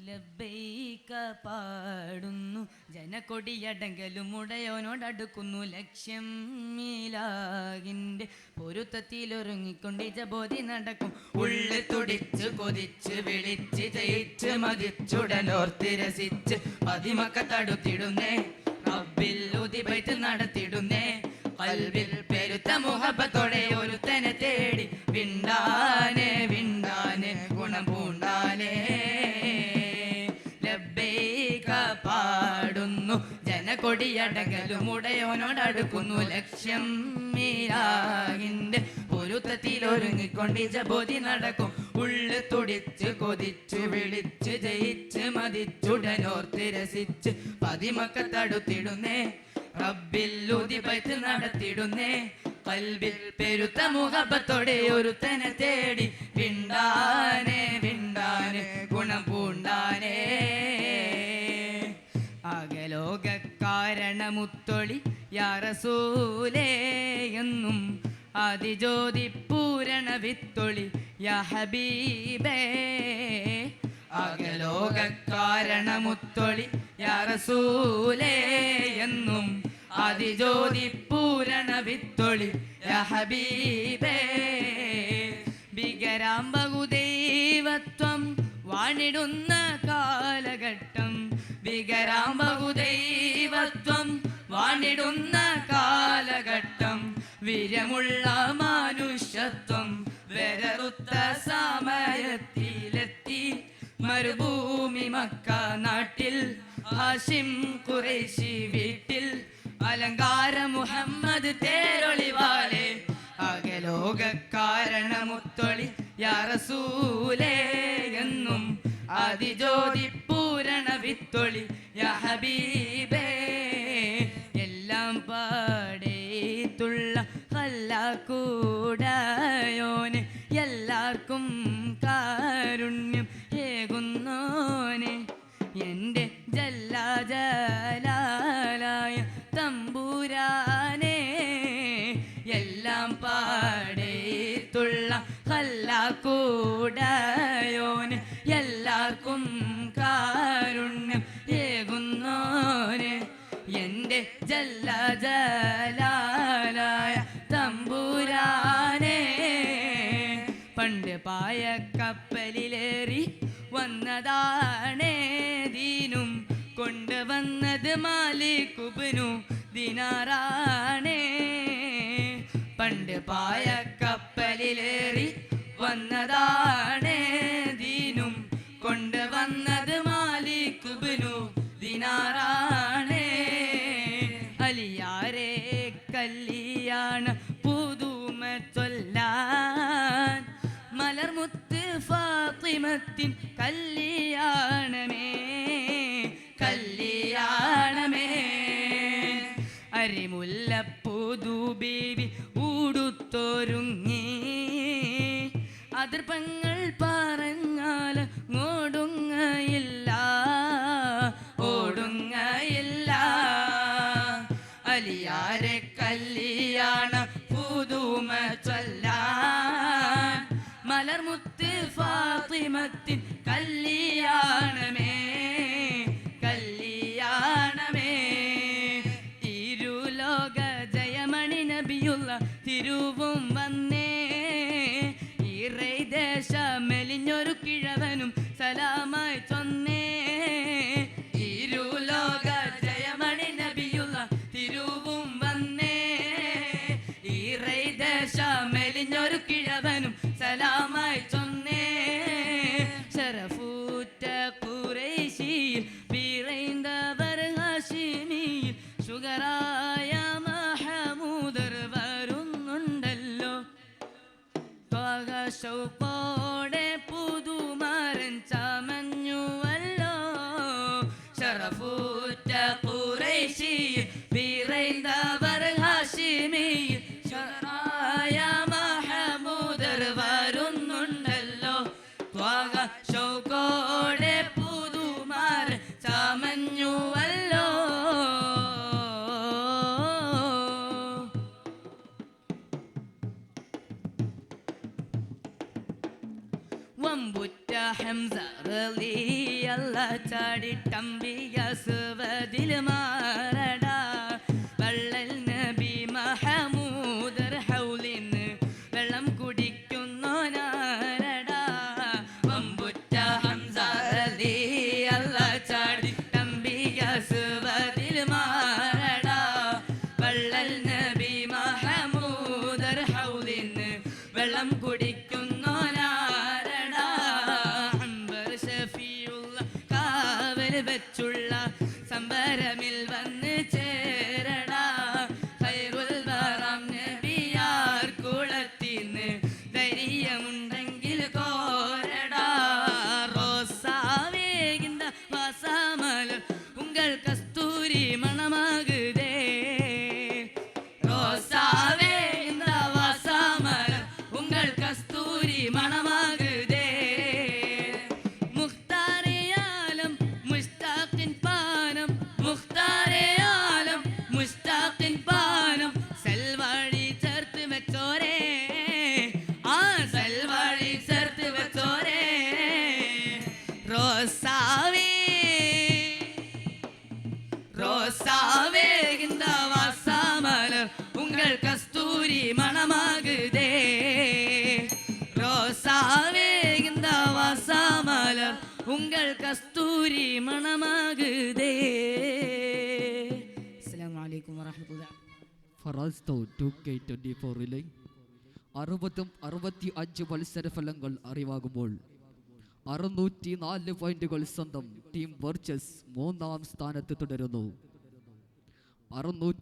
ലബ്ബൈക പാടുന്നു ജനക്കൊടിയടങ്കലും ഉടയോനോടടുക്കുന്നു ലക്ഷ്യം മീലാകിൻ്റെ പൊരുത്തത്തിലൊരുങ്ങിക്കൊണ്ട് ജബോധി നടക്കും ഉള്ളി തുടിച്ച് കൊതിച്ച് വിളിച്ച് ജയിച്ച് മതിച്ചുടനോർത്ത് രസിച്ച് പതിമക്ക തടുത്തിടുന്നേ റബ്ബിൽ ഉദിബൈത്ത് നടത്തിടുന്നേ കൽബിൽ പെരുത്ത മുഹബത്തോടെ ഒരുത്തനെ തേടി വിണ്ടാനെ വിണ്ടാനെ ഗുണം പൂണ്ടാനെ ലബ്ബൈക പാടുന്നു ജനക്കൊടിയടകലും ഉടയോനോടടുക്കുന്നു ലക്ഷ്യം മീരാകിൻ്റെ പൊരുത്തത്തിലൊരുങ്ങിക്കൊണ്ട് ജബോധി നടക്കും ഉള്ളു തുടിച്ച് കൊതിച്ചു വിളിച്ച് ജയിച്ച് മതിച്ചുടനോർത്ത് രസിച്ച് പതിമക്ക തടുത്തിടുന്നേ റബ്ബിൽ ഉദിബൈത്ത് നടത്തിടുന്നേ കൽബിൽ പെരുത്ത മുഹബത്തോടെ ഒരുത്തനെ തേടി വിണ്ടാനെ വിണ്ടാനെ ഗുണം പൂണ്ടാനെ അകലോകക്കാരണമുത്തൊളി യാ റസൂലേ എന്നും ആദിജ്യോതി പൂരണ വിത്തൊളി യാ ഹബീബേ അകലോകക്കാരണമുത്തൊളി യാ റസൂലേ എന്നും ആദിജ്യോതി പൂരണ വിത്തൊളി യാ ഹബീബേ ഭീകരാം ബഹുദൈവത്വം വാണിടുന്ന കാലഘട്ടം ഭീകരാം ബഹുദൈവത്വം വാണിടുന്ന കാലഘട്ടം വീര്യമുള്ള മനുഷ്യത്വം വേരറുത്ത സമയത്തിലെത്തി മരുഭൂമി മക്ക നാട്ടിൽ ഹാഷിം ഖുറൈശി വീട്ടിൽ അലങ്കാര മുഹമ്മദ് തേരൊളിവാലെ അകലോകക്കാരണമുത്തൊളി യാ റസൂലേ എന്നും ആദിജ്യോതി പൂരണ വിത്തൊളി യാ ഹബീബേ എല്ലാം പാടേത്തുള്ള ഹല്ലാക്കൂടായോനെ എല്ലാവർക്കും കാരുണ്യം ഏകുന്നോനെ എൻ്റെ ജല്ലാജലാലായ തമ്പുരാനെ എല്ലാം പാടേത്തുള്ള ഹല്ലാക്കൂടായോനെ എല്ലാവർക്കും കാരുണ്യം ഏകുന്നോനെ എൻ്റെ ജല്ലാജലാലായ തമ്പുരാനെ പണ്ട് പായ കപ്പലിലേറി വന്നതാണേ ദീനും കൊണ്ടുവന്നത് മാലിക്കുബ്നു ദിനാറാണേ പണ്ട് പായ കപ്പലിലേറി വന്നതാണേ ദീനും കൊണ്ടുവന്നത് മാലിക്കുബ്നു ദിനാറാണേ അലിയാരെ കല്യാണ പുതുമ ചൊല്ലാൻ മലർമുത്ത് ഫാത്തിമത്തിൻ കല്യാണമേ കല്യാണമേ അരിമുല്ലപ്പൂതു ബീവി ഊടുത്തൊരുങ്ങി അതിർപ്പങ്ങൾ പറഞ്ഞാൽ ഓടുങ്ങയില്ല ഓടുങ്ങയില്ല അലിയാരെ കല്യാണ പുതുമ ചൊല്ലാൻ മലർമുത്ത് ഫാത്തിമത്തിൻ കല്യാണമേ കല്യാണമേ ഇരുലോക ജയമണി നബിയുള്ള തിരുവും വന്നേ ഇറൈ ദേശ മെലിഞ്ഞൊരു കിഴവനും സലാമായി ചൊന്നേ ഇരുലോക ജയമണി നബിയുള്ള തിരുവും വന്നേ ഇറൈ ദേശ മെലിഞ്ഞൊരു കിഴവനും സലാമായി ചൊന്നേ ശരഫൂറ്റ ഖുറൈശിയിൽ വിറൈന്തവർ ഹാഷിമിയിൽ ഷുഗറായ മഹമൂദർ വരുന്നുണ്ടല്ലോ ഷൗക്കോടെ പുതുമാരൻ ചമഞ്ഞുവല്ലോ ശരഫൂറ്റ ഖുറൈശിയിൽ വിറൈന്തവർ ഹാഷിമിയിൽ ഷുഗറായ മഹമൂദർ വരുന്നുണ്ടല്ലോ ഷൗക്കോടെ പുതുമാരൻ ചമഞ്ഞുവല്ലോ വമ്പുറ്റ ഹംസ റളിയല്ല ചാടിട്ടമ്പിയ സുവദിൽ മാറടാ വള്ളൽ നബി മഹമൂദർ ഹൗലിന്ന് വെള്ളം കുടിക്കുന്നോനാരടാ വമ്പുറ്റ ഹംസ റളിയല്ല ചാടിട്ടമ്പിയ സുവദിൽ മാറടാ വള്ളൽ നബി മഹമൂദർ ഹൗലിന്ന് വെള്ളം കുടിക്കുന്നോനാരടാ അംബർ ഷഫീഉള്ള കാവൽ വെച്ചുള്ള സംബരമിൽ വന്ന് ചേരടാ ഖൈറുൽ വറാം നബിയാർ കുളത്തിന്ന് ധൈര്യമുണ്ടെങ്കിൽ കോരടാ റോസാവേകിന്ത വാസാമലർ ഉങ്കൾ കസ്തൂരി മണമാകുതേ റോസാവേകിന്ത വാസാമലർ ഉങ്കൾ കസ്തൂരി മണമാകുതേ മുഖ്താരെ ആലം മുസ്താഖിൻ പാനം മുഖ്താരെ ആലം മുസ്താഖിൻ പാനം സൽവാഴി ചേർത്ത് വെച്ചോരേ ആ സൽവാഴി ചേർത്ത് വെച്ചോരേ റോസാവേ ரோசாவே இந்த வாசாமலர் உங்கள் கஸ்தூரி மணமாகுதே ரோசாவே இந்த வாசாமலர் உங்கள் கஸ்தூரி மணமாகுதே அஸ்ஸலாமு அலைக்கும் வரஹ்மத்துல்லாஹி ഫറാസ് 2K24 65 മത്സരഫലങ്ങൾ അറിവാകുമ്പോൾ 604 പോയിന്റുകൾ സ്വന്തം ടീം വർച്ചസ് 3-ാം സ്ഥാനത്ത് തുടരുന്നു.